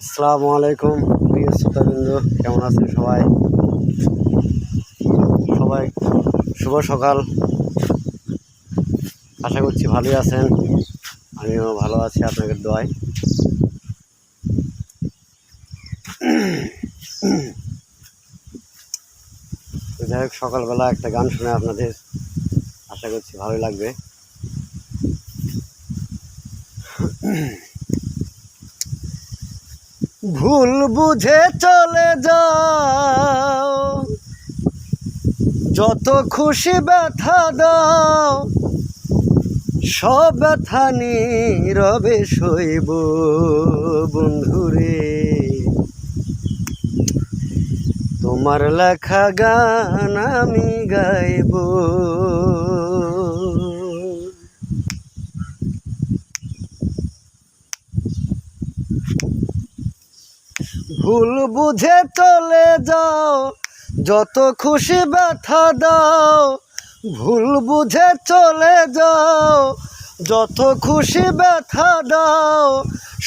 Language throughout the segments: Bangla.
আসসালামু আলাইকুম প্রিয় শ্রোতাবৃন্দ, কেমন আছেন সবাই? সবাই শুভ সকাল। আশা করছি ভালোই আছেন, আমিও ভালো আছি আপনাদের দোয়ায়। যাই হোক, সকালবেলা একটা গান শুনে আপনাদের আশা করছি ভালোই লাগবে। ভুল বুঝে চলে যাও, যত খুশি ব্যথা দাও, সব ব্যথা নীরবে সইব বন্ধুরে। তোমার লেখা গান আমি গাইব। ভুল বুঝে চলে যাও, যত খুশি ব্যথা দাও। ভুল বুঝে চলে যাও, যত খুশি ব্যথা দাও,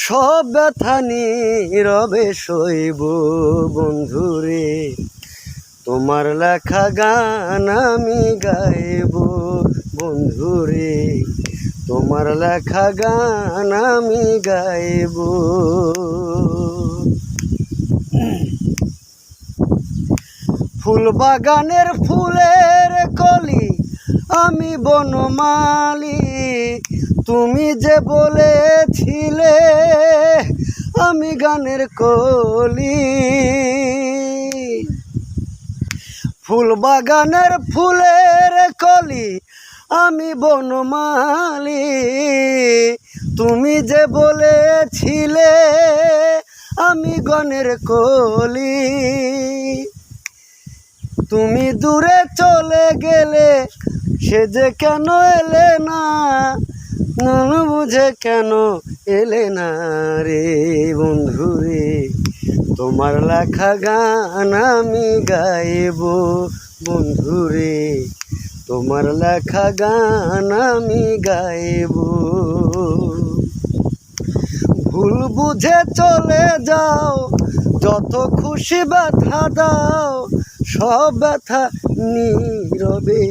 সব ব্যথা নীরবে সইব বন্ধুরে। তোমার লেখা গান আমি গাইব বন্ধুরে। তোমার লেখা গান আমি গাইব। ফুল বাগানের ফুলের কলি আমি বনমালী, তুমি যে বলেছিলে আমি গানের কলি। ফুল বাগানের ফুলের কলি আমি বনমালী, তুমি যে বলেছিলে আমি গানের কলি। তুমি দূরে চলে গেলে, সে যে কেন এলে না, মন বুঝে কেন এলে না রে বন্ধুরে। তোমার লেখা গান আমি গাইব বন্ধুরে। তোমার লেখা গান আমি গাইব। ভুল বুঝে চলে যাও, যত খুশি ব্যথা দাও, সব ব্যথা নীরবে